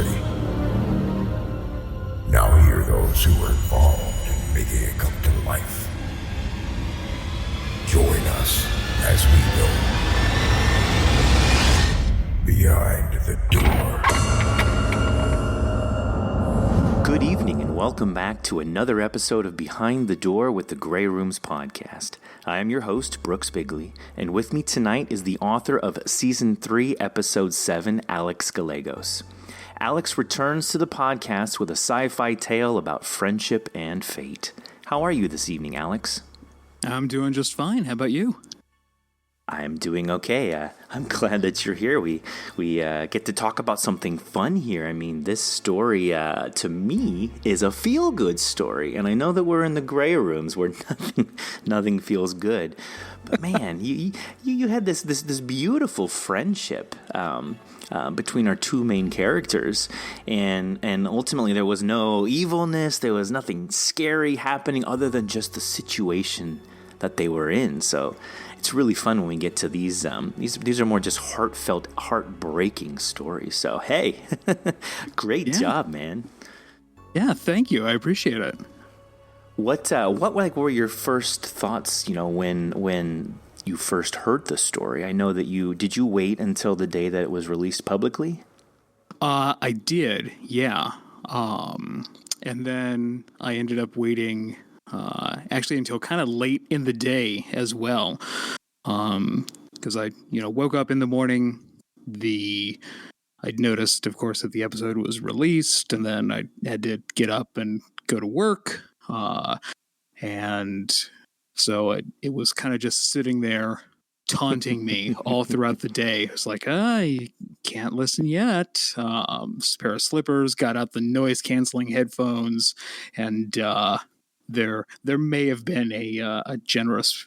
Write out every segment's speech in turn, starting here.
story. Now hear those who were involved in making it come to life. Join us as we go behind the door. Good evening and welcome back to another episode of Behind the Door with the Grey Rooms podcast. I am your host, Brooks Bigley, and with me tonight is the author of Season 3, Episode 7, Alex Gallegos. Alex returns to the podcast with a sci-fi tale about friendship and fate. How are you this evening, Alex? I'm doing just fine. How about you? I'm doing okay. I'm glad that you're here. We get to talk about something fun here. I mean, this story, to me, is a feel-good story. And I know that we're in the Grey Rooms where nothing feels good. But man, you had this beautiful friendship between our two main characters, and ultimately there was no evilness. There was nothing scary happening other than just the situation that they were in. So it's really fun when we get to these are more just heartfelt, heartbreaking stories. So hey, great job, man. Yeah, thank you. I appreciate it. What were your first thoughts, when you first heard the story? I know that did you wait until the day that it was released publicly? I did, yeah. And then I ended up waiting actually until kind of late in the day as well. Because I, woke up in the morning, I'd noticed, of course, that the episode was released, and then I had to get up and go to work. And so it was kind of just sitting there taunting me all throughout the day. It was like, you can't listen yet. A pair of slippers, got out the noise-canceling headphones, and there may have been a generous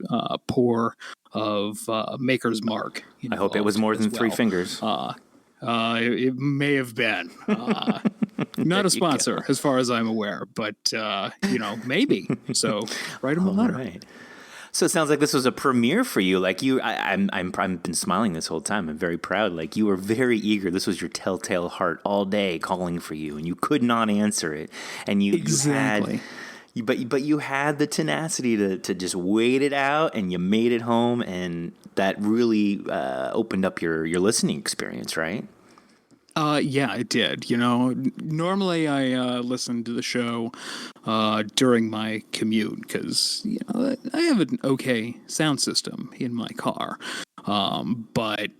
pour of Maker's Mark. I hope it was more than 3 fingers. It may have been. Not a sponsor, as far as I'm aware, but maybe. So write him a letter. Right. So it sounds like this was a premiere for you. Like I've been smiling this whole time. I'm very proud. Like you were very eager. This was your telltale heart all day calling for you, and you could not answer it. And exactly. But you had the tenacity to just wait it out, and you made it home, and that really opened up your listening experience, right? Yeah, it did. Normally I listen to the show during my commute because I have an okay sound system in my car, but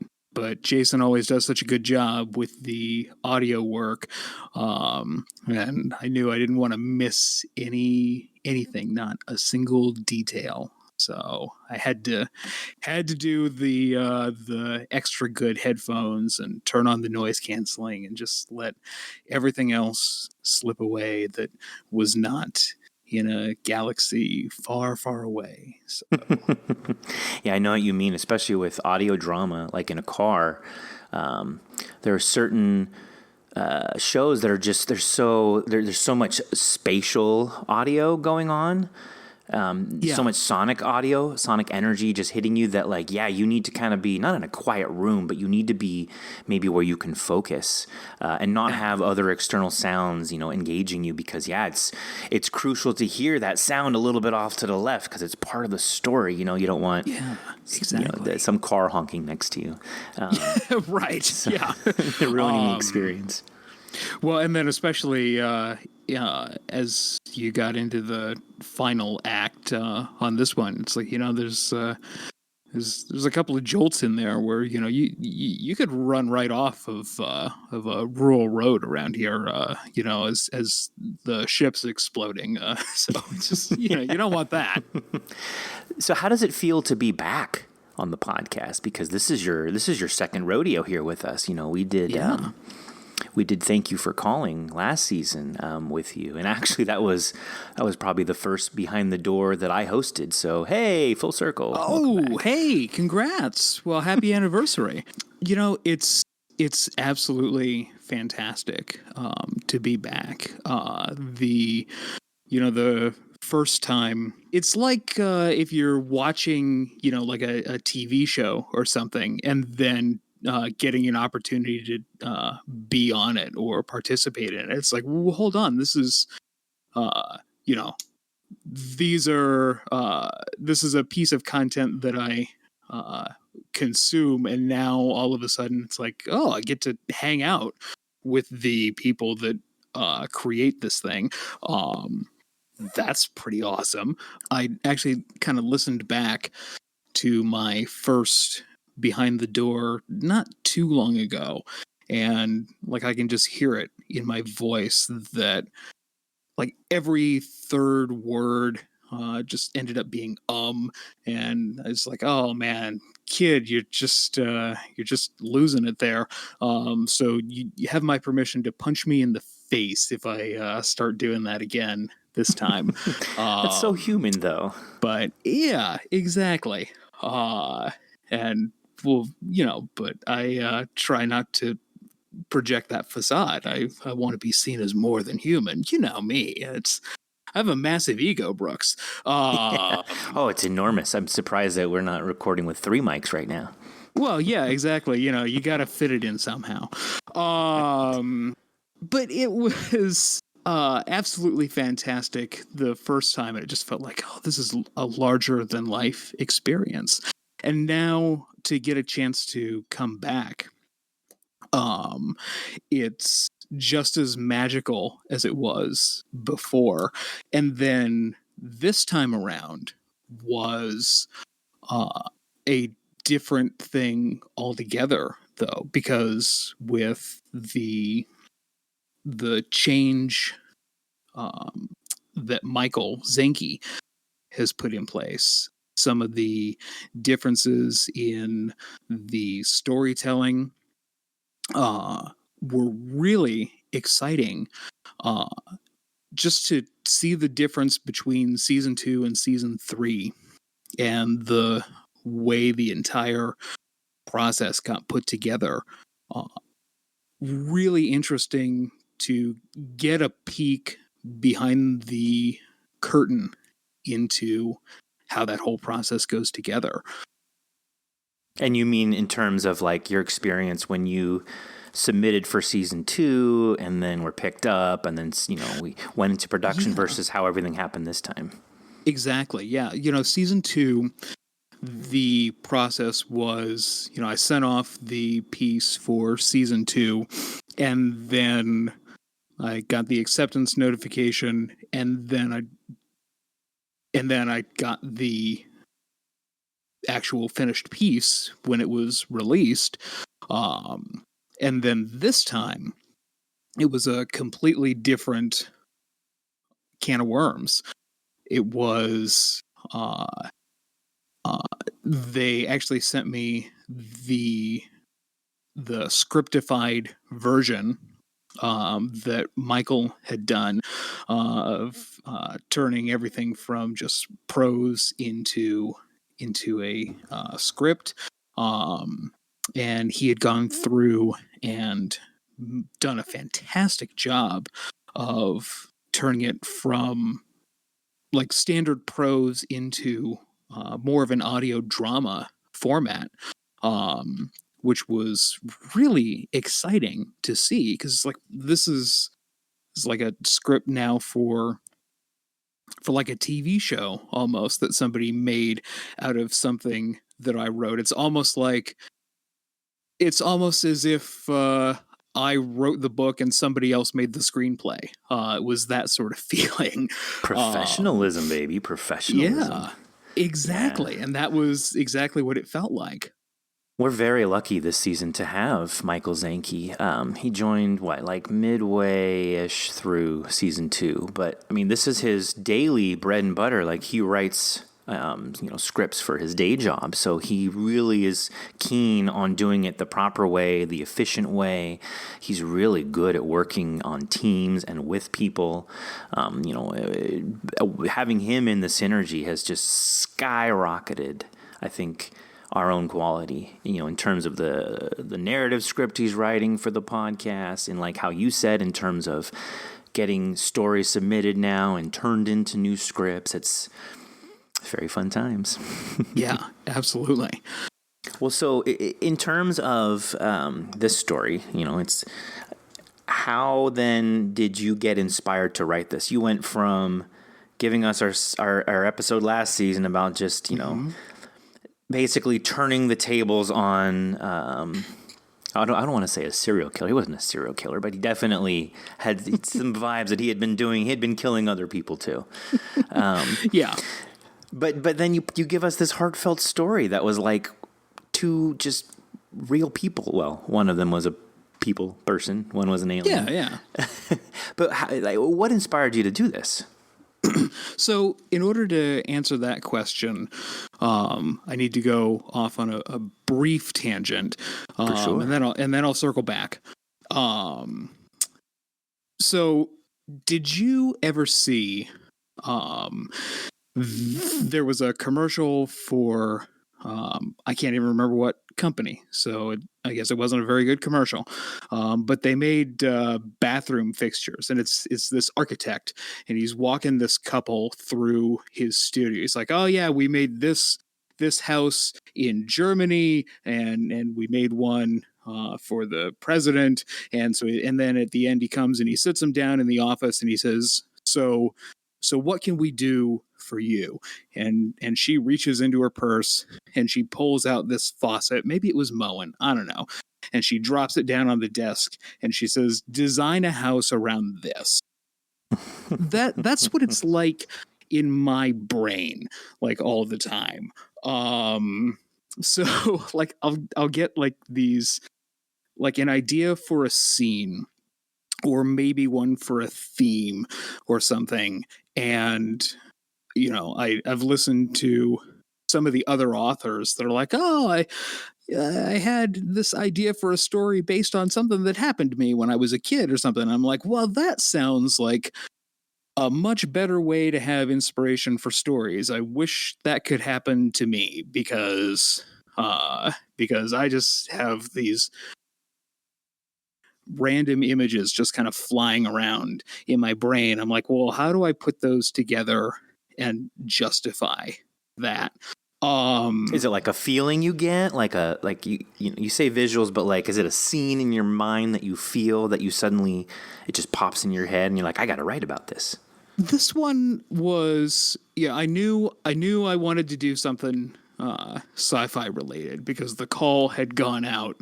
Jason always does such a good job with the audio work, and I knew I didn't want to miss anything, not a single detail. So I had to do the extra good headphones and turn on the noise canceling and just let everything else slip away that was not in a galaxy far, far away. So. Yeah, I know what you mean, especially with audio drama, like in a car. There are certain shows that are just there's so much spatial audio going on. So much sonic audio, sonic energy just hitting you that you need to kind of be not in a quiet room, but you need to be maybe where you can focus and not have other external sounds, engaging you because it's crucial to hear that sound a little bit off to the left because it's part of the story. You don't want exactly some car honking next to you. Right. So, yeah. ruining the experience. Well, and then especially as you got into the final act on this one, it's like there's a couple of jolts in there where you could run right off of a rural road around here, as the ship's exploding. So it's just you don't want that. So how does it feel to be back on the podcast? Because this is your second rodeo here with us. We did. Yeah. We did Thank You for Calling last season with you. And actually that was probably the first Behind the Door that I hosted. So, hey, full circle. Oh, hey, congrats. Well, happy anniversary. It's absolutely fantastic to be back. The first time, it's like if you're watching, like a TV show or something, and then getting an opportunity to be on it or participate in it. It's like, well, hold on, this is, this is a piece of content that I consume, and now all of a sudden it's like, oh, I get to hang out with the people that create this thing. That's pretty awesome. I actually kind of listened back to my first Behind the Door not too long ago, and like I can just hear it in my voice that like every third word just ended up being and it's like, oh man, kid, you're just losing it there. So you have my permission to punch me in the face if I start doing that again this time. That's so human, though. But yeah, exactly. And well, but I try not to project that facade. I want to be seen as more than human. You know me. I have a massive ego, Brooks. Yeah. Oh, it's enormous. I'm surprised that we're not recording with 3 mics right now. Well, yeah, exactly. You got to fit it in somehow. But it was absolutely fantastic the first time, and it just felt like, oh, this is a larger than life experience. And now to get a chance to come back, it's just as magical as it was before. And then this time around was a different thing altogether, though, because with the change that Michael Zanke has put in place, some of the differences in the storytelling were really exciting. Just to see the difference between season 2 and season 3 and the way the entire process got put together. Really interesting to get a peek behind the curtain into how that whole process goes together. And you mean in terms of like your experience when you submitted for season 2 and then were picked up and then, we went into production versus how everything happened this time? Exactly. Yeah. Season 2, the process was, I sent off the piece for season 2 and then I got the acceptance notification and then I got the actual finished piece when it was released. And then this time, it was a completely different can of worms. It was, they actually sent me the scriptified version that Michael had done of turning everything from just prose into a script. And he had gone through and done a fantastic job of turning it from like standard prose into more of an audio drama format, which was really exciting to see, because it's like this is like a script now for like a TV show almost that somebody made out of something that I wrote. It's almost as if I wrote the book and somebody else made the screenplay. It was that sort of feeling. Professionalism, baby. Professionalism. Yeah, exactly. Yeah. And that was exactly what it felt like. We're very lucky this season to have Michael Zanke. He joined, midway-ish through season 2. But, I mean, this is his daily bread and butter. Like, he writes scripts for his day job. So he really is keen on doing it the proper way, the efficient way. He's really good at working on teams and with people. Having him in the synergy has just skyrocketed, I think, our own quality, in terms of the narrative script he's writing for the podcast, and like how you said, in terms of getting stories submitted now and turned into new scripts. It's very fun times. Yeah, absolutely. Well, so in terms of this story, it's how then did you get inspired to write this? You went from giving us our episode last season about just, basically turning the tables on, I don't want to say a serial killer. He wasn't a serial killer, but he definitely had some vibes that he had been doing. He had been killing other people too. Yeah. But then you give us this heartfelt story that was like two just real people. Well, one of them was a person. One was an alien. Yeah. But what inspired you to do this? So, in order to answer that question, I need to go off on a brief tangent, For sure. and then I'll circle back. So, did you ever see? There was a commercial for I can't even remember what company, so I guess it wasn't a very good commercial. But they made bathroom fixtures, and it's this architect, and he's walking this couple through his studio. He's like, "Oh yeah, we made this house in Germany, and we made one for the president." And then at the end, he comes and he sits him down in the office, and he says, "So what can we do for you?" And she reaches into her purse and she pulls out this faucet. Maybe it was Moen, I don't know. And she drops it down on the desk and she says, "Design a house around this." That's what it's like in my brain, like all the time. So like I'll get like these, like an idea for a scene, or maybe one for a theme or something. And, I've listened to some of the other authors that are like, "Oh, I had this idea for a story based on something that happened to me when I was a kid," or something. I'm like, well, that sounds like a much better way to have inspiration for stories. I wish that could happen to me because I just have these random images just kind of flying around in my brain. I'm like, well, how do I put those together and justify that? Is it like a feeling you get, like you say visuals, but like, is it a scene in your mind that you feel that you suddenly, it just pops in your head and you're like, I got to write about this? This one was, I knew I wanted to do something sci-fi related because the call had gone out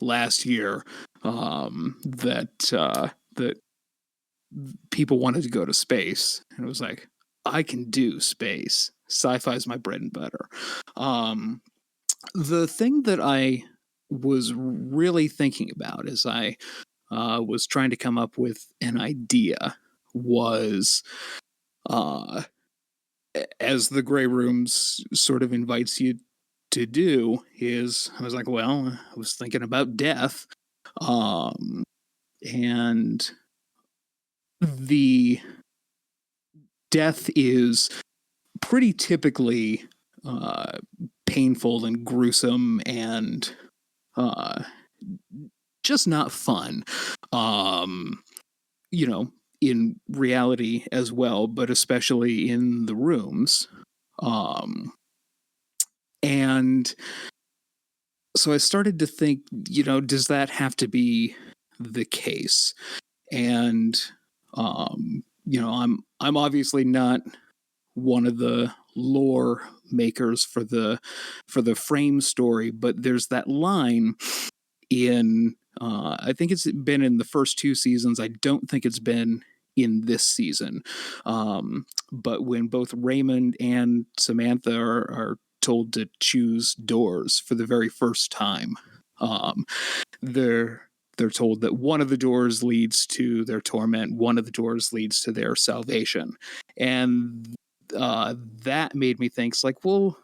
last year that people wanted to go to space, and it was like, I can do space. Sci-fi is my bread and butter. The thing that I was really thinking about as I was trying to come up with an idea was, as the Grey Rooms sort of invites you to do, is I was like, well, I was thinking about death. And the death is pretty typically painful and gruesome and just not fun. In reality as well, but especially in the rooms. And so I started to think, does that have to be the case? And, I'm obviously not one of the lore makers for the frame story, but there's that line in, I think it's been in the first two seasons. I don't think it's been in this season. But when both Raymond and Samantha are told to choose doors for the very first time, they're told that one of the doors leads to their torment, one of the doors leads to their salvation. And that made me think, like, well,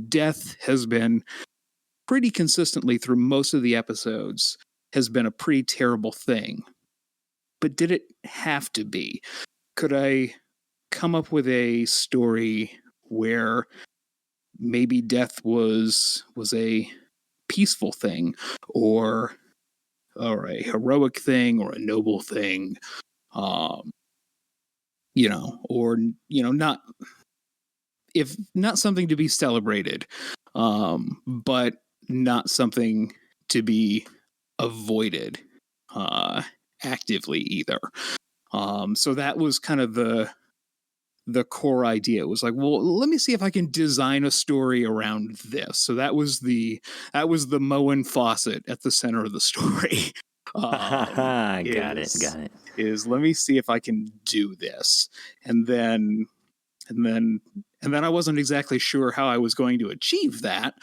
death has been pretty consistently through most of the episodes has been a pretty terrible thing. But did it have to be? Could I come up with a story where maybe death was a peaceful thing, or a heroic thing, or a noble thing, or not, if not something to be celebrated, but not something to be avoided actively either. So that was kind of the core idea. It was like, well, let me see if I can design a story around this. So that was the Moen faucet at the center of the story. Got it. Is let me see if I can do this, and then I wasn't exactly sure how I was going to achieve that.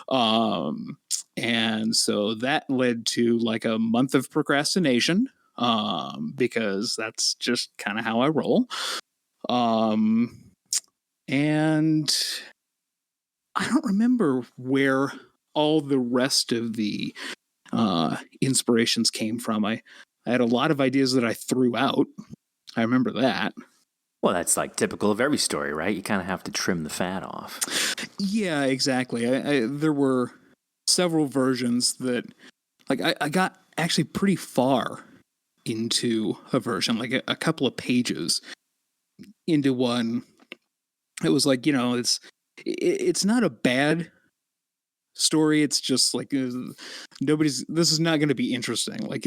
And so that led to like a month of procrastination, because that's just kind of how I roll. And I don't remember where all the rest of the inspirations came from. I had a lot of ideas that I threw out. I remember that. Well, that's like typical of every story, right? You kind of have to trim the fat off. Yeah, exactly. There were several versions that, like, I got actually pretty far into a version, like a couple of pages into one. It was like, it's not a bad story. It's just like this is not going to be interesting. Like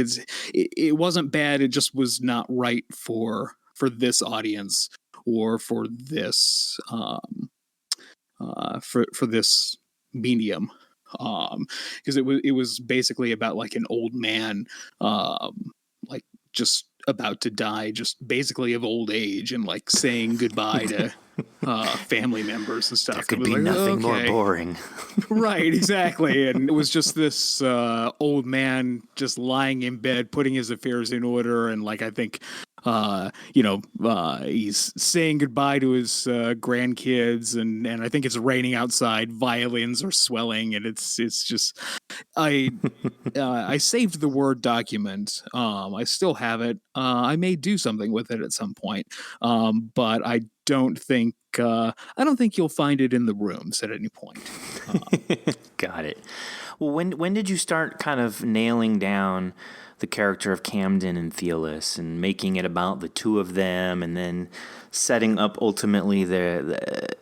it wasn't bad. It just was not right for this audience or for this for this medium, because it was basically about like an old man, like just about to die, just basically of old age, and like saying goodbye to family members and stuff. There could be nothing more boring. Right, exactly. And it was just this old man just lying in bed, putting his affairs in order, and like I think he's saying goodbye to his grandkids, and I think it's raining outside. Violins are swelling, and it's just I saved the Word document. I still have it. I may do something with it at some point, but I don't think you'll find it in the rooms at any point. Got it. Well, when did you start kind of nailing down the character of Camden and Theolis and making it about the two of them, and then setting up ultimately the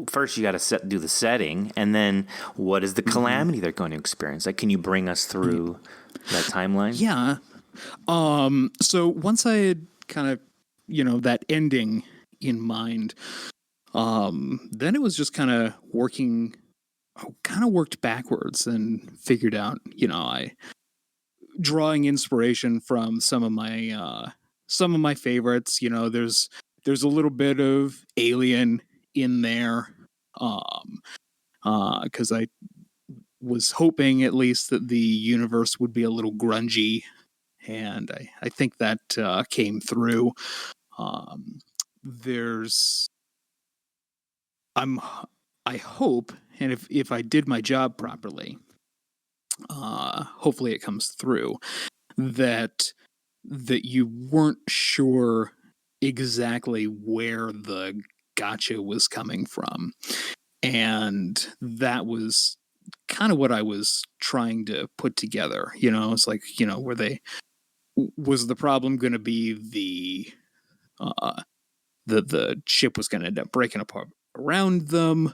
first you got to do the setting, and then what is the calamity they're going to experience? Like, can you bring us through that timeline? Yeah. So once I had kind of, that ending in mind, then it was just kind of worked backwards and figured out, I drawing inspiration from some of my favorites. There's a little bit of Alien in there, because I was hoping at least that the universe would be a little grungy, and I think that came through. I hope, and if I did my job properly, hopefully it comes through, that you weren't sure exactly where the gotcha was coming from. And that was kind of what I was trying to put together. It's like, was the problem going to be the ship was going to end up breaking apart around them,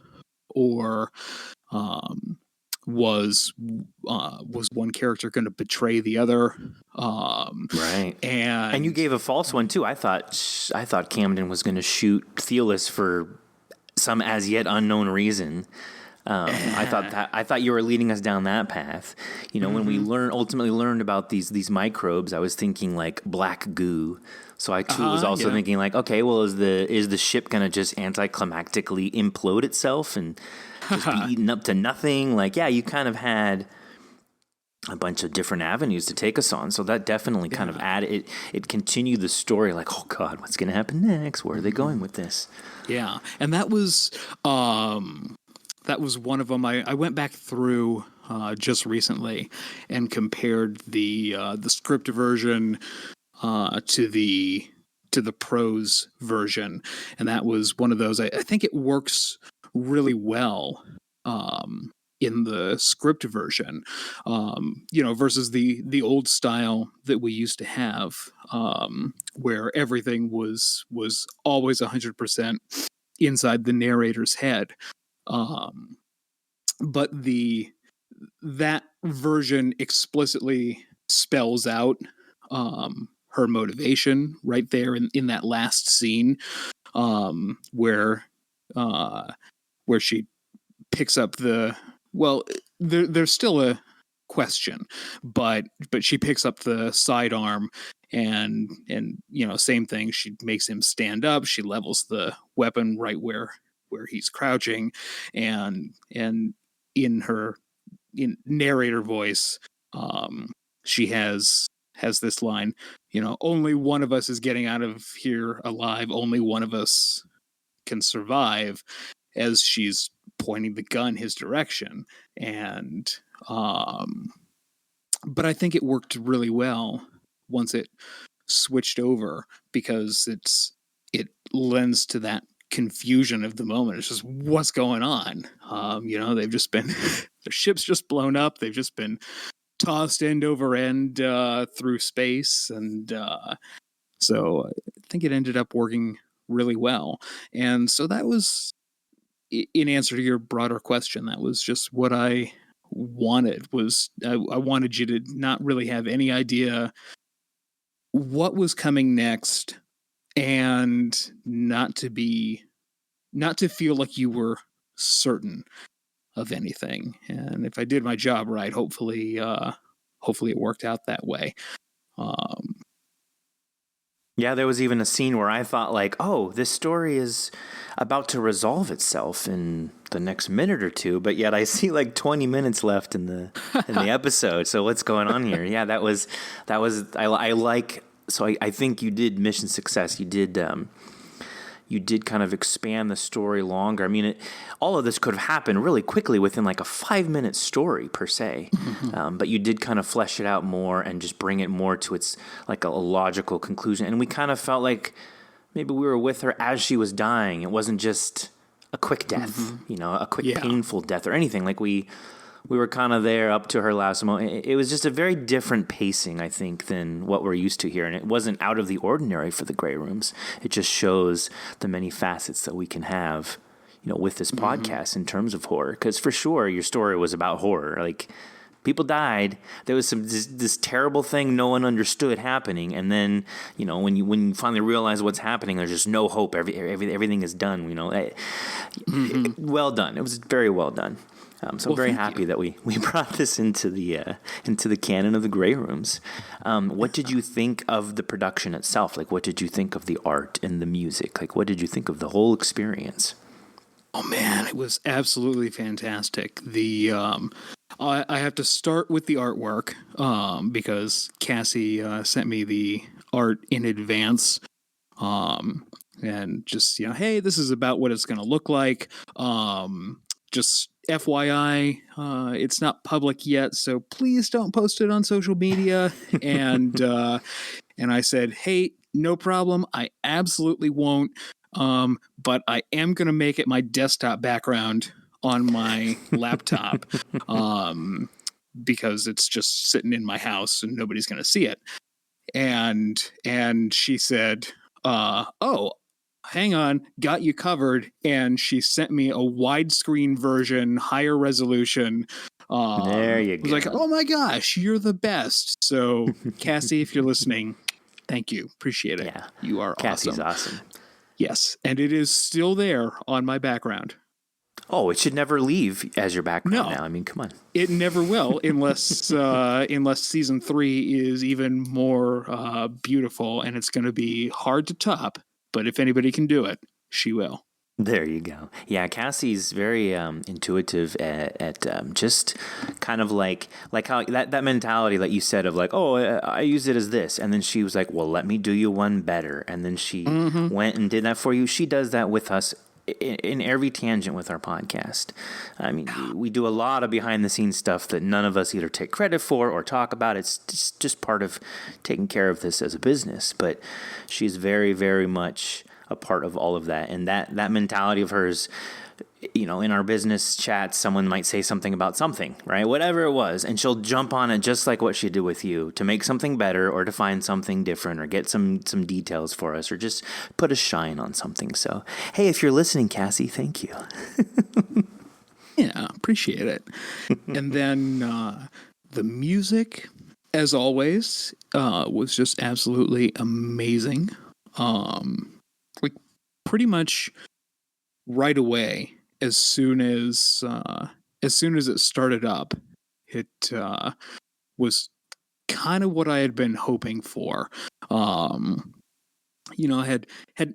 or was one character going to betray the other? Right. And you gave a false one too. I thought Camden was going to shoot Theolis for some as yet unknown reason. I thought you were leading us down that path. When we ultimately learned about these microbes, I was thinking like black goo. So I too was also thinking like, okay, well, is the ship gonna just anticlimactically implode itself and just be eaten up to nothing? Like, yeah, you kind of had a bunch of different avenues to take us on. So that definitely kind of added it continued the story. Like, oh God, what's gonna happen next? Where are they going with this? Yeah, and that was one of them. I went back through just recently and compared the script version to the prose version, and that was one of those. I think it works really well in the script version, versus the old style that we used to have, where everything was always 100% inside the narrator's head. but that version explicitly spells out her motivation right there in that last scene, where she picks up there's still a question, but she picks up the sidearm, and same thing, she makes him stand up, she levels the weapon right where he's crouching, and in narrator voice, she has this line, only one of us is getting out of here alive, only one of us can survive, as she's pointing the gun his direction. And but I think it worked really well once it switched over, because it lends to that confusion of the moment. It's just, what's going on? They've just been their ship's just blown up, they've just been tossed end over end through space, and so I think it ended up working really well. And so that was, in answer to your broader question, that was just what I wanted. I wanted you to not really have any idea what was coming next, and not to feel like you were certain of anything. And if I did my job right, hopefully it worked out that way. Yeah, there was even a scene where I thought, like, oh, this story is about to resolve itself in the next minute or two, but yet I see like 20 minutes left in the episode. So what's going on here? Yeah, that was I like. So I think you did mission success. You did kind of expand the story longer. I mean, all of this could have happened really quickly within like a 5-minute story per se. Mm-hmm. But you did kind of flesh it out more and just bring it more to its like a logical conclusion. And we kind of felt like maybe we were with her as she was dying. It wasn't just a quick death, mm-hmm. A quick painful death or anything. Like we were kind of there up to her last moment. It was just a very different pacing, I think, than what we're used to here. And it wasn't out of the ordinary for the Grey Rooms. It just shows the many facets that we can have, with this podcast in terms of horror. Because for sure, your story was about horror. Like, people died. There was this terrible thing no one understood happening. And then, when you finally realize what's happening, there's just no hope. Everything is done, Well done. It was very well done. So I'm very happy that we brought this into the canon of the Grey Rooms. What did you think of the production itself? Like, what did you think of the art and the music? Like, what did you think of the whole experience? Oh man, it was absolutely fantastic. I have to start with the artwork, because Cassie sent me the art in advance, and just hey, this is about what it's going to look like. Just FYI, it's not public yet, so please don't post it on social media. And I said, hey, no problem, I absolutely won't. But I am going to make it my desktop background on my laptop, because it's just sitting in my house and nobody's going to see it. And she said, oh, hang on, got you covered. And she sent me a widescreen version, higher resolution. There you go. I was like, oh my gosh, you're the best. So Cassie, if you're listening, thank you. Appreciate it. Yeah. You are Cassie's awesome. awesome. Yes. And it is still there on my background. Oh, it should never leave as your background now. I mean, come on. It never will, unless season 3 is even more beautiful, and it's going to be hard to top. But if anybody can do it, she will. There you go. Yeah, Cassie's very intuitive at just kind of like how that mentality that you said of like, oh, I use it as this. And then she was like, well, let me do you one better. And then she went and did that for you. She does that with us in every tangent with our podcast. I mean, we do a lot of behind the scenes stuff that none of us either take credit for or talk about. It's just part of taking care of this as a business. But she's very, very much a part of all of that. And that mentality of hers, in our business chats, someone might say something about something, right? Whatever it was. And she'll jump on it just like what she did with you to make something better or to find something different or get some details for us or just put a shine on something. So, hey, if you're listening, Cassie, thank you. Yeah, appreciate it. And then the music, as always, was just absolutely amazing. Like pretty much right away, as soon as it started up, it was kind of what I had been hoping for. I had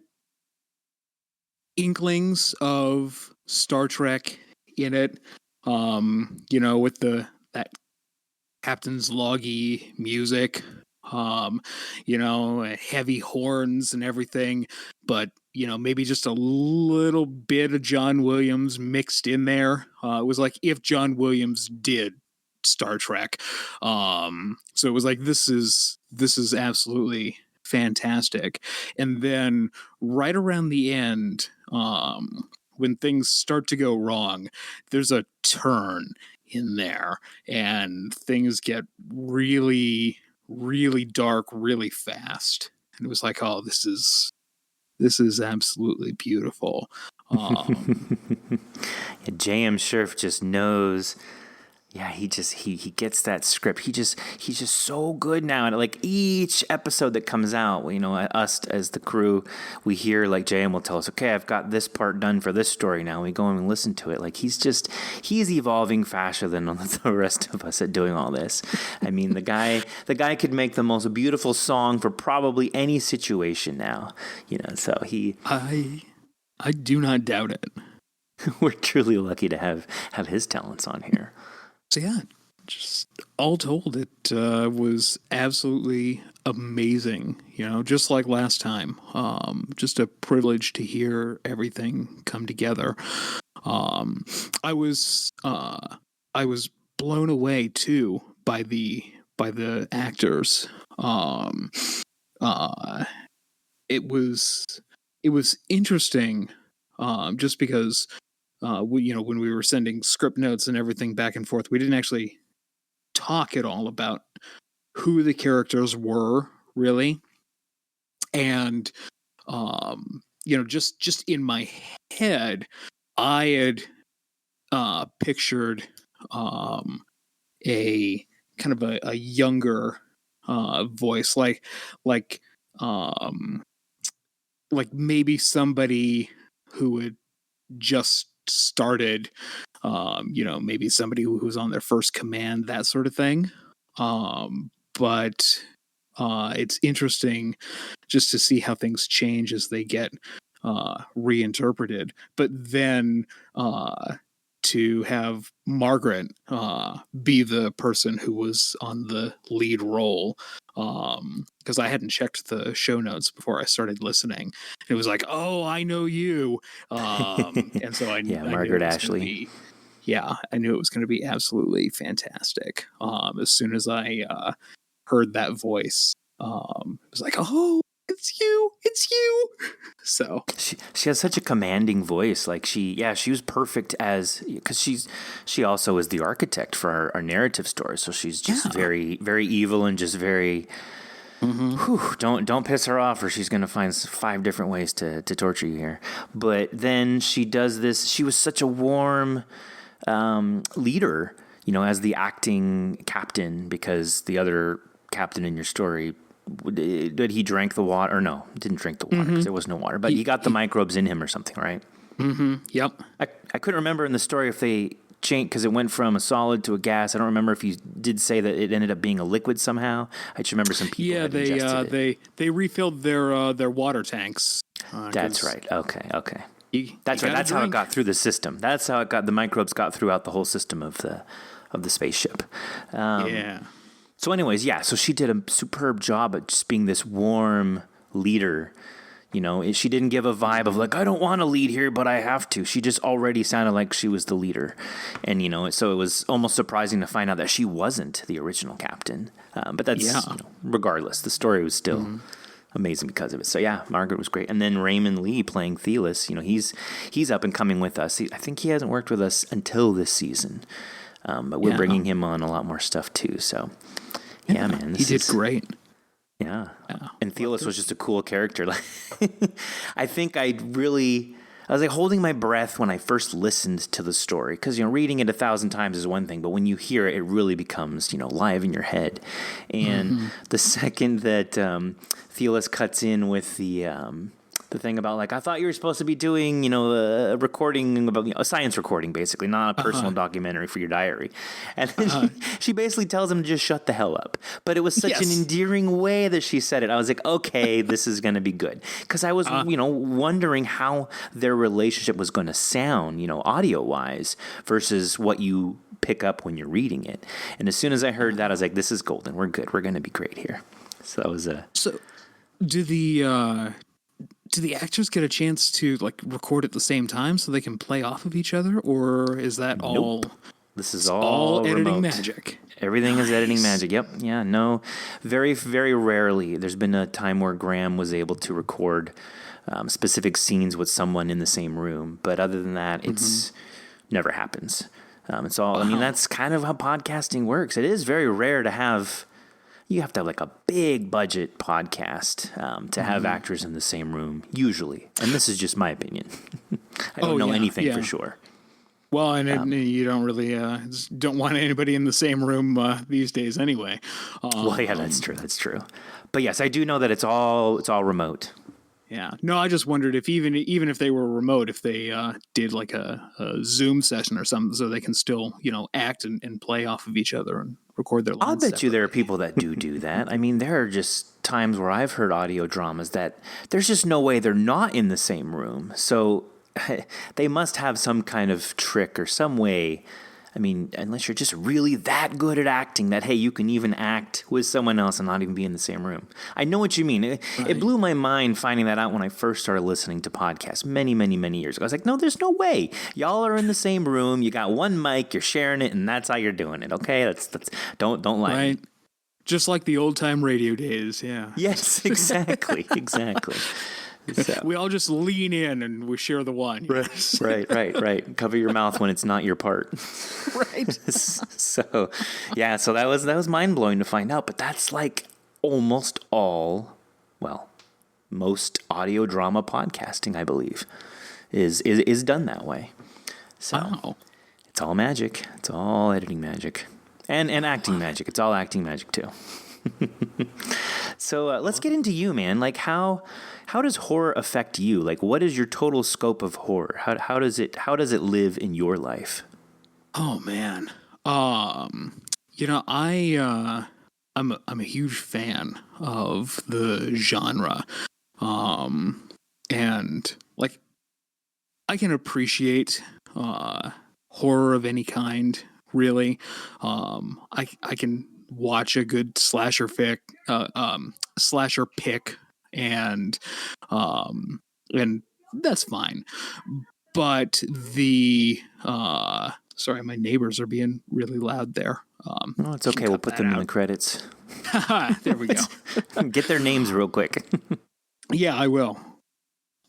inklings of Star Trek in it. With that Captain's loggy music, heavy horns and everything, but maybe just a little bit of John Williams mixed in there. It was like if John Williams did Star Trek. So it was like this is absolutely fantastic. And then right around the end, when things start to go wrong, there's a turn in there and things get really, really dark really fast. And it was like, oh, this is absolutely beautiful. Yeah, J.M. Scherf just knows. Yeah, he gets that script. He's just so good now. And like each episode that comes out, us as the crew, we hear like J.M. will tell us, okay, I've got this part done for this story now. We go and listen to it. Like he's evolving faster than the rest of us at doing all this. I mean, the guy could make the most beautiful song for probably any situation now. So I do not doubt it. We're truly lucky to have his talents on here. So yeah, just all told, it was absolutely amazing. Just like last time, just a privilege to hear everything come together. I was blown away too by the actors. It was interesting, just because. When we were sending script notes and everything back and forth, we didn't actually talk at all about who the characters were really. And, just in my head, I had pictured a kind of a younger voice, like maybe somebody who had just started, maybe somebody who's on their first command, that sort of thing. But it's interesting just to see how things change as they get reinterpreted. But then to have Margaret be the person who was on the lead role, because I hadn't checked the show notes before I started listening. It was like, oh, I know you. And so I Margaret Ashley. I knew it was going to be absolutely fantastic. As soon as I heard that voice, it was like, oh, it's you. So she has such a commanding voice. Like she was perfect because she also is the architect for our narrative story. So she's just very, very evil and just very. Mm-hmm. Don't piss her off, or she's going to find 5 different ways to torture you here. But then she does this. She was such a warm leader, as the acting captain, because the other captain in your story, did he drank the water? Or no, didn't drink the water because there was no water. But he got the microbes in him or something, right? Mm-hmm. Yep. I couldn't remember in the story if they changed, because it went from a solid to a gas. I don't remember if you did say that it ended up being a liquid somehow. I just remember some people. Yeah, they refilled their water tanks. That's right. Okay. That's right. That's how it got through the system. That's how the microbes got throughout the whole system of the spaceship. So anyways, so she did a superb job at just being this warm leader. She didn't give a vibe of like, I don't want to lead here, but I have to. She just already sounded like she was the leader. And, so it was almost surprising to find out that she wasn't the original captain. But that's, regardless, the story was still amazing because of it. So Margaret was great. And then Raymond Lee playing Thelis, he's up and coming with us. I think he hasn't worked with us until this season. But we're bringing him on a lot more stuff too. So man, he did great. Yeah. And Thelis was just a cool character. I think I really I was like holding my breath when I first listened to the story, because reading it 1,000 times is one thing, but when you hear it, it really becomes live in your head. And the second that Theolis cuts in with the thing about like, I thought you were supposed to be doing a recording about a science recording, basically, not a personal documentary for your diary, and then she basically tells him to just shut the hell up. But it was such an endearing way that she said it. I was like, okay, this is going to be good, because I was wondering how their relationship was going to sound audio wise versus what you pick up when you're reading it. And as soon as I heard that, I was like, this is golden. We're good. We're going to be great here. So that was So do the actors get a chance to like record at the same time so they can play off of each other, or is that all? This is all editing remote. magic. Everything is editing magic. Yep. Yeah. No. Very, very rarely. There's been a time where Graham was able to record specific scenes with someone in the same room, but other than that, it's never happens. It's all. I mean, that's kind of how podcasting works. It is very rare to have. You have to have like a big budget podcast to have actors in the same room, usually. And this is just my opinion. I don't know anything for sure. Well, and you don't really don't want anybody in the same room these days anyway. Well, yeah, that's true. That's true. But yes, I do know that it's all remote. Yeah. No, I just wondered if even if they were remote, if they did like a Zoom session or something, so they can still act and play off of each other and record their lines. I'll bet you there are people that do that. I mean, there are just times where I've heard audio dramas that there's just no way they're not in the same room. So they must have some kind of trick or some way. I mean, unless you're just really that good at acting that, hey, you can even act with someone else and not even be in the same room. I know what you mean. It blew my mind finding that out when I first started listening to podcasts many, many, many years ago. I was like, no, there's no way. Y'all are in the same room. You got one mic. You're sharing it, and that's how you're doing it. Okay, that's don't lie. Right. Just like the old time radio days. Yeah. Yes, exactly, exactly. So. We all just lean in and we share the wine. Right. Cover your mouth when it's not your part. Right. So that was mind blowing to find out. But that's like almost all, well, most audio drama podcasting, I believe, is done that way. So It's all magic. It's all editing magic, and acting magic. It's all acting magic too. So let's get into you, man. Like how does horror affect you? Like what is your total scope of horror? How does it live in your life? Oh man. I'm a huge fan of the genre. And like I can appreciate horror of any kind, really. I can watch a good slasher pick, and that's fine. But sorry, my neighbors are being really loud there. No, it's okay. We'll put them in the credits. There we go. Get their names real quick. Yeah, I will.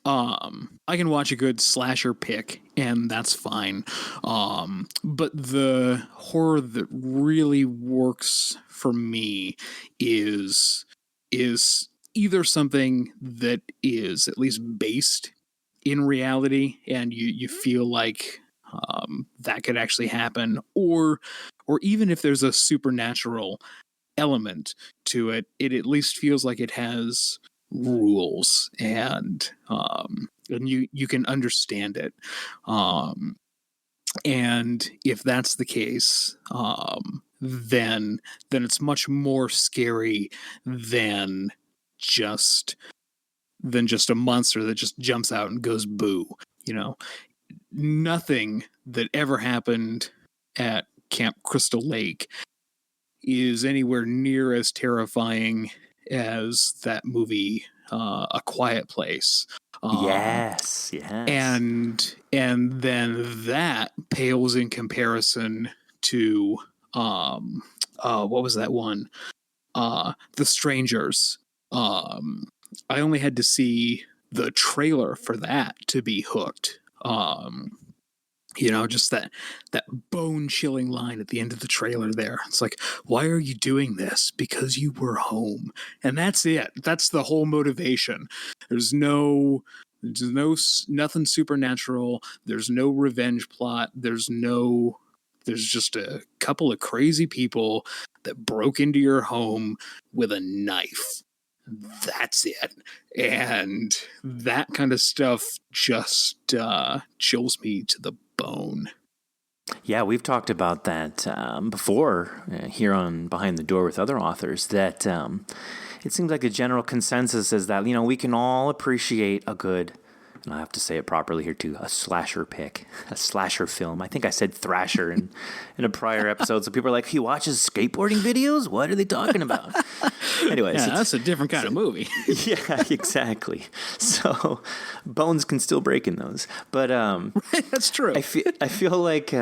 I can watch a good slasher pick, and that's fine. But the horror that really works for me is either something that is at least based in reality, and you feel like that could actually happen, or even if there's a supernatural element to it, it at least feels like it has rules and you can understand it. And if that's the case, then it's much more scary than just a monster that just jumps out and goes boo. Nothing that ever happened at Camp Crystal Lake is anywhere near as terrifying as that movie, A Quiet Place. Yes. And then that pales in comparison to what was that one? The Strangers. I only had to see the trailer for that to be hooked. Just that bone-chilling line at the end of the trailer there. It's like, why are you doing this? Because you were home. And that's it. That's the whole motivation. There's no There's nothing supernatural. There's no revenge plot. There's just a couple of crazy people that broke into your home with a knife. That's it. And that kind of stuff just chills me to the bone. Yeah, we've talked about that before here on Behind the Door with other authors, that it seems like a general consensus is that, we can all appreciate a good, and I have to say it properly here too, a slasher film. I think I said thrasher in a prior episode, so people are like, he watches skateboarding videos? What are they talking about? Anyways. Yeah, that's a different kind of movie. Yeah, exactly. So bones can still break in those. But that's true. I feel like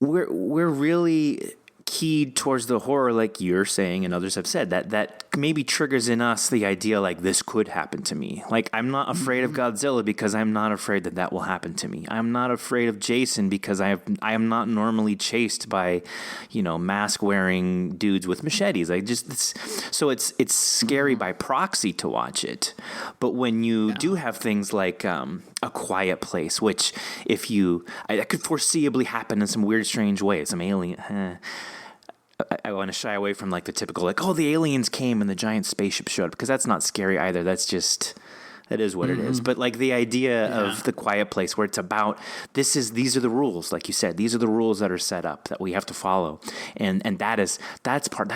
we're really keyed towards the horror, like you're saying and others have said, that maybe triggers in us the idea like this could happen to me. Like, I'm not afraid of Godzilla because I'm not afraid that will happen to me. I'm not afraid of Jason because I am not normally chased by, mask wearing dudes with machetes. So it's scary by proxy to watch it. But when you do have things like A Quiet Place, which that could foreseeably happen in some weird, strange ways. Some alien. I want to shy away from like the typical like, oh, the aliens came and the giant spaceship showed up, because that's not scary either. That is what it is. But like the idea of The Quiet Place, where it's about these are the rules, like you said, these are the rules that are set up that we have to follow, and that's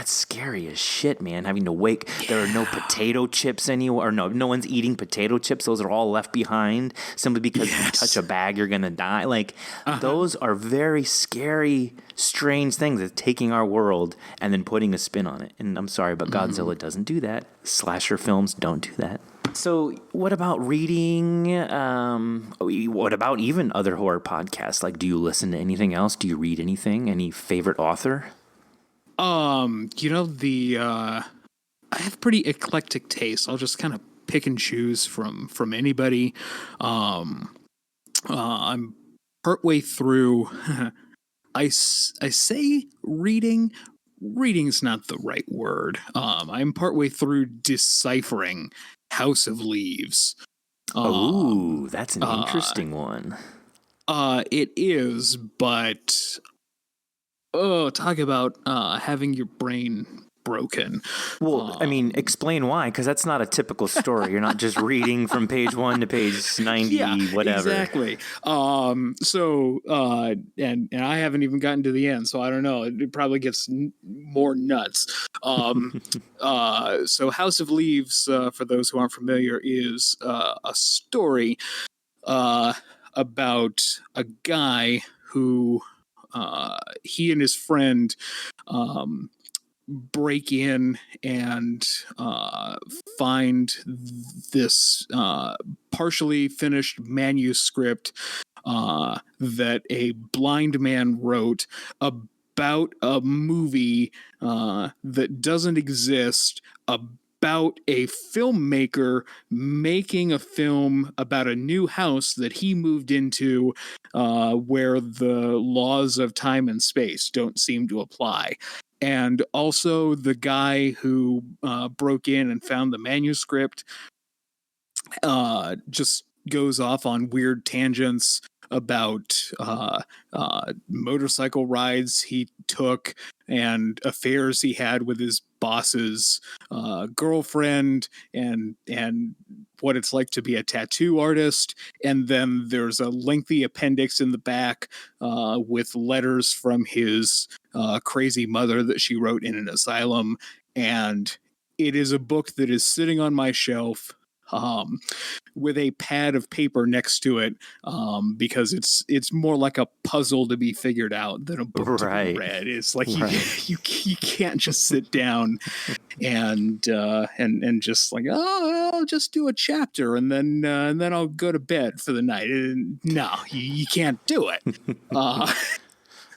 scary as shit, man. Having to wake, there are no potato chips anywhere, or no one's eating potato chips. Those are all left behind simply because if you touch a bag, you're gonna die. Like those are very scary, strange things. That's taking our world and then putting a spin on it. And I'm sorry, but Godzilla doesn't do that. Slasher films don't do that. So what about reading? What about even other horror podcasts? Like, do you listen to anything else? Do you read anything? Any favorite author? I have pretty eclectic taste. I'll just kind of pick and choose from anybody. I'm partway through. I say reading. Reading's not the right word. I'm partway through deciphering House of Leaves. That's an interesting one. It is, but talk about having your brain broken. Well, explain why, because that's not a typical story. You're not just reading from page 1 to page 90, whatever. Exactly. So I haven't even gotten to the end, so I don't know. It probably gets more nuts. So House of Leaves, for those who aren't familiar, is a story about a guy who he and his friend break in and find this partially finished manuscript that a blind man wrote about a movie that doesn't exist, about a filmmaker making a film about a new house that he moved into where the laws of time and space don't seem to apply. And also the guy who broke in and found the manuscript just goes off on weird tangents about motorcycle rides he took and affairs he had with his boss's girlfriend and what it's like to be a tattoo artist. And then there's a lengthy appendix in the back with letters from his crazy mother that she wrote in an asylum. And it is a book that is sitting on my shelf with a pad of paper next to it, because it's more like a puzzle to be figured out than a book to be read. It's like you can't just sit down and just like, I'll just do a chapter and then I'll go to bed for the night. No, you can't do it.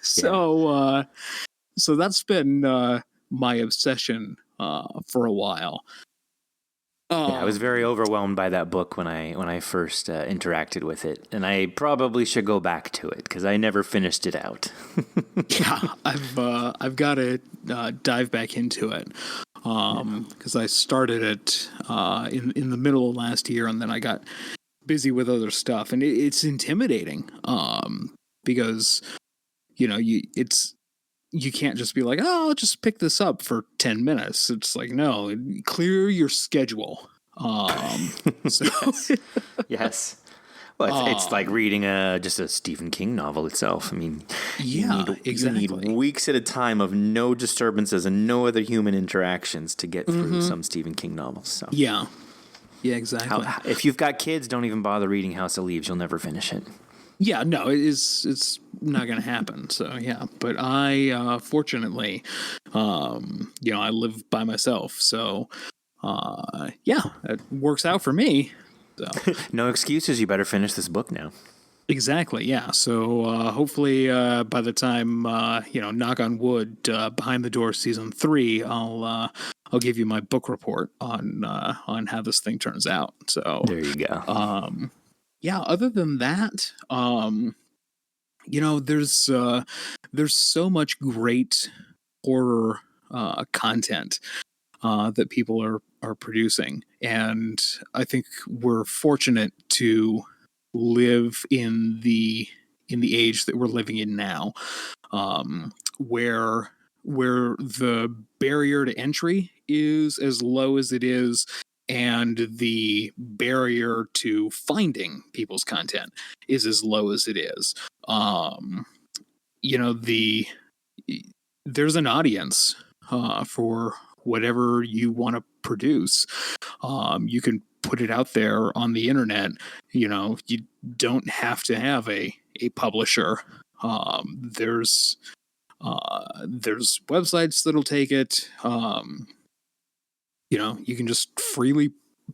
So that's been my obsession for a while. I was very overwhelmed by that book when I first interacted with it, and I probably should go back to it because I never finished it out. Yeah, I've got to dive back into it. because I started it in the middle of last year, and then I got busy with other stuff, and it's intimidating because you can't just be like, oh, I'll just pick this up for 10 minutes. It's like, no, clear your schedule. So Yes. Well, it's like reading just a Stephen King novel itself. I mean, exactly. You need weeks at a time of no disturbances and no other human interactions to get through some Stephen King novels. So. Yeah, exactly. If you've got kids, don't even bother reading House of Leaves. You'll never finish it. Yeah, no, it's not going to happen. So yeah, but I fortunately, I live by myself, so it works out for me. So. No excuses. You better finish this book now. Exactly. Yeah. So hopefully, by the time knock on wood, Behind the Door season 3, I'll give you my book report on how this thing turns out. So there you go. Yeah. Other than that, there's so much great horror content that people are producing, and I think we're fortunate to live in the age that we're living in now, where the barrier to entry is as low as it is, and the barrier to finding people's content is as low as it is. There's an audience for whatever you want to produce. You can put it out there on the internet. You don't have to have a publisher. There's websites that'll take it. You can just freely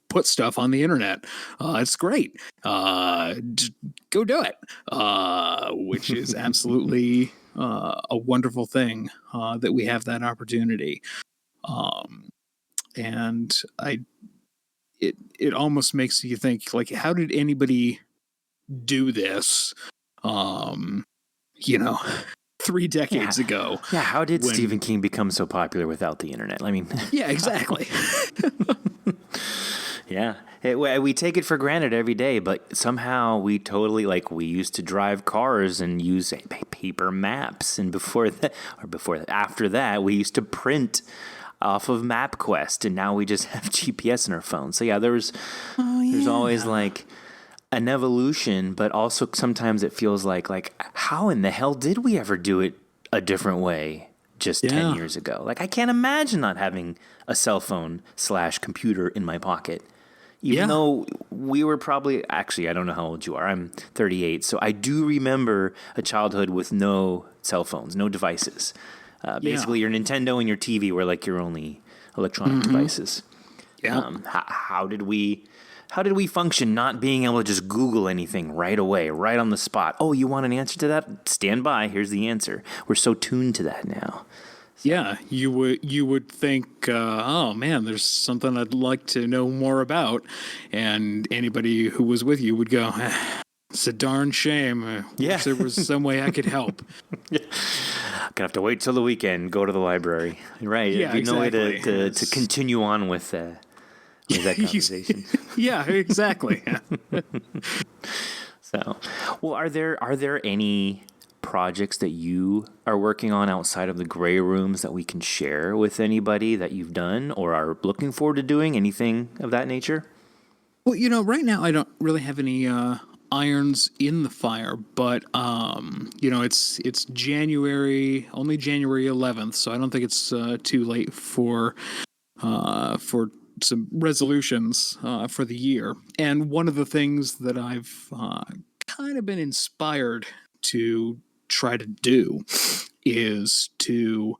put stuff on the internet. It's great. Just go do it. Which is absolutely a wonderful thing that we have that opportunity. And it almost makes you think, like, how did anybody do this 3 decades ago? Yeah, how did Stephen King become so popular without the internet? I mean, yeah, exactly. Yeah, we take it for granted every day, but somehow we totally, we used to drive cars and use paper maps, and after that, we used to print off of MapQuest, and now we just have GPS in our phone. So yeah, there's always an evolution, but also sometimes it feels like how in the hell did we ever do it a different way just 10 years ago? I can't imagine not having a cell phone / computer in my pocket. Even though we were probably, actually, I don't know how old you are. I'm 38, so I do remember a childhood with no cell phones, no devices. Basically, your Nintendo and your TV were your only electronic devices. Yeah. How did we function not being able to just Google anything right away, right on the spot? Oh, you want an answer to that? Stand by. Here's the answer. We're so tuned to that now. Yeah, you would think, oh man, there's something I'd like to know more about, and anybody who was with you would go, it's a darn shame. Wish there was some way I could help. Gonna have to wait till the weekend. Go to the library. Right? Yeah, There'd be no way to continue on with that conversation. Yeah, exactly. So, well, are there any projects that you are working on outside of the gray rooms that we can share with anybody that you've done or are looking forward to doing? Anything of that nature? Well, right now I don't really have any irons in the fire, but it's January, only January 11th, so I don't think it's too late for some resolutions for the year. And one of the things that I've kind of been inspired to try to do is to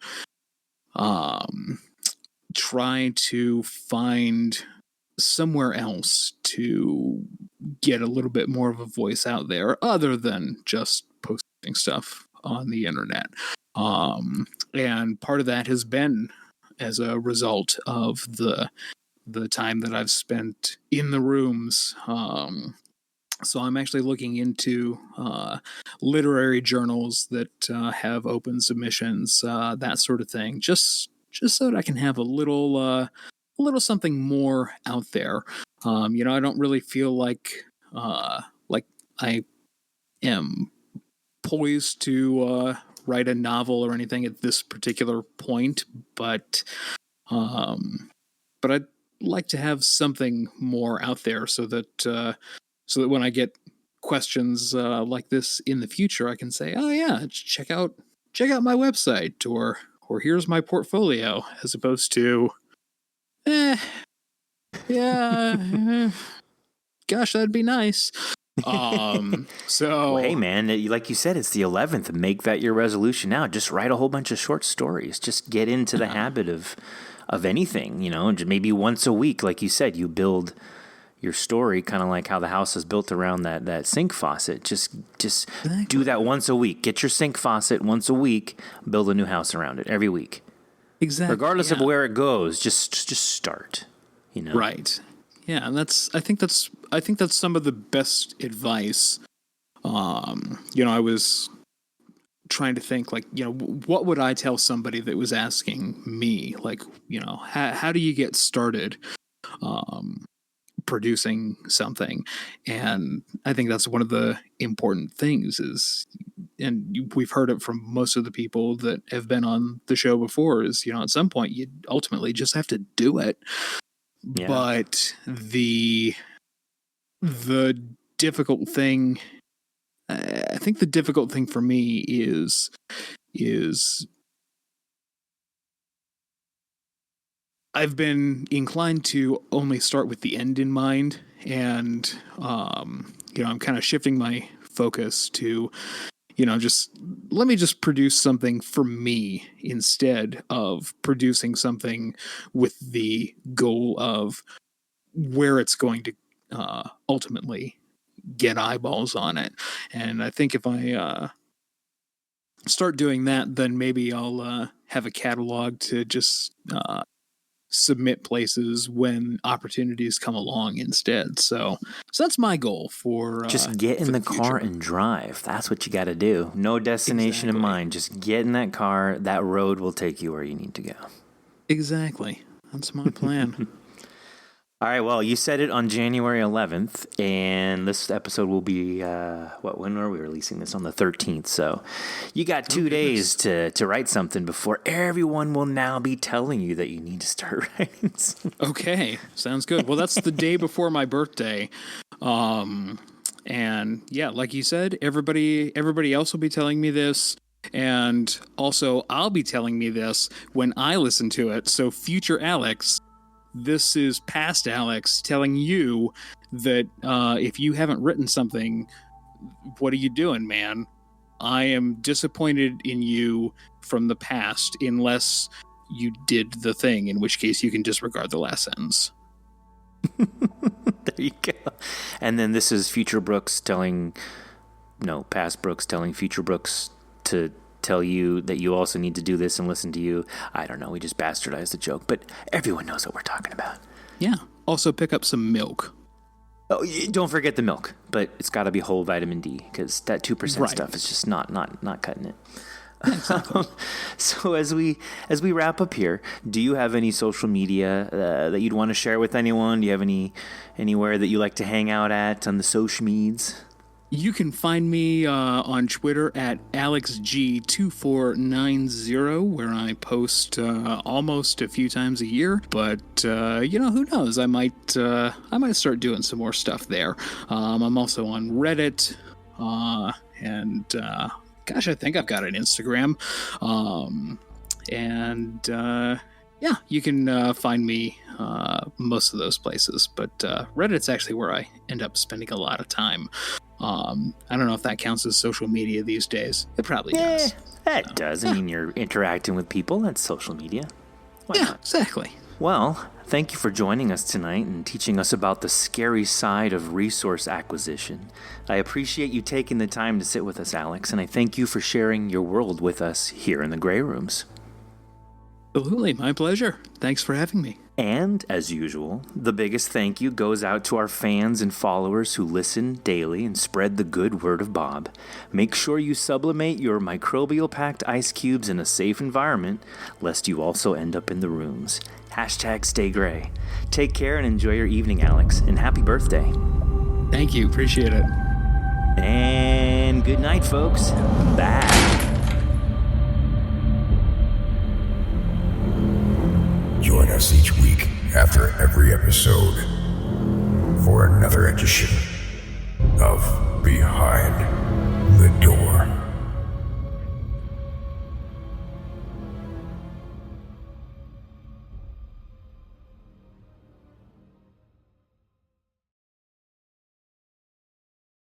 try to find somewhere else to get a little bit more of a voice out there other than just posting stuff on the internet. And part of that has been as a result of the time that I've spent in the rooms. So I'm actually looking into literary journals that have open submissions, that sort of thing, just just so that I can have a little something more out there. I don't really feel like I am poised to write a novel or anything at this particular point, but I'd like to have something more out there so that when I get questions like this in the future, I can say, "Oh yeah, check out my website," or "Here's my portfolio," as opposed to, gosh, that'd be nice. Well, hey man, like you said, it's the 11th. Make that your resolution now. Just write a whole bunch of short stories. Just get into the habit of anything, maybe once a week. Like you said, you build your story kind of like how the house is built around that sink faucet. Just exactly. Do that once a week. Get your sink faucet once a week, build a new house around it every week. Exactly. Regardless of where it goes, just start, Right. Yeah, and I think that's some of the best advice. I was trying to think, like, what would I tell somebody that was asking me, like, how do you get started producing something? And I think that's one of the important things is, and we've heard it from most of the people that have been on the show before, is, at some point you ultimately just have to do it. Yeah. But the difficult thing, I think the difficult thing for me is I've been inclined to only start with the end in mind, and I'm kind of shifting my focus to just let me just produce something for me instead of producing something with the goal of where it's going to ultimately get eyeballs on it. And I think if I start doing that, then maybe I'll have a catalog to just submit places when opportunities come along instead. So that's my goal for just get in the car and drive. That's what you got to do. No destination in mind. Just get in that car. That road will take you where you need to go. Exactly. That's my plan. All right, well, you said it on January 11th, and this episode will be, when are we releasing this? On the 13th, so you got 2 days to write something before everyone will now be telling you that you need to start writing something. Okay, sounds good. Well, that's the day before my birthday, and yeah, like you said, everybody else will be telling me this, and also I'll be telling me this when I listen to it, so future Alex... This is past Alex telling you that if you haven't written something, what are you doing, man? I am disappointed in you from the past unless you did the thing, in which case you can disregard the last sentence. There you go. And then this is past Brooks telling future Brooks to tell you that you also need to do this and listen to you. I don't know. We just bastardized the joke, but everyone knows what we're talking about. Yeah. Also pick up some milk. Oh, don't forget the milk, but it's got to be whole vitamin D because that 2% stuff is just not cutting it. Yeah, exactly. So as we wrap up here, do you have any social media that you'd want to share with anyone? Do you have anywhere that you like to hang out at on the social medias? You can find me on Twitter at AlexG2490, where I post almost a few times a year. But who knows? I might start doing some more stuff there. I'm also on Reddit, and gosh, I think I've got an Instagram. Yeah, you can find me most of those places, but Reddit's actually where I end up spending a lot of time. I don't know if that counts as social media these days. It probably does. It does. I mean, you're interacting with people. That's social media. Why not? Exactly. Well, thank you for joining us tonight and teaching us about the scary side of resource acquisition. I appreciate you taking the time to sit with us, Alex, and I thank you for sharing your world with us here in the Grey Rooms. Absolutely. My pleasure. Thanks for having me. And, as usual, the biggest thank you goes out to our fans and followers who listen daily and spread the good word of Bob. Make sure you sublimate your microbial-packed ice cubes in a safe environment, lest you also end up in the rooms. Hashtag stay gray. Take care and enjoy your evening, Alex, and happy birthday. Thank you. Appreciate it. And good night, folks. Bye. Join us each week after every episode for another edition of Behind the Door.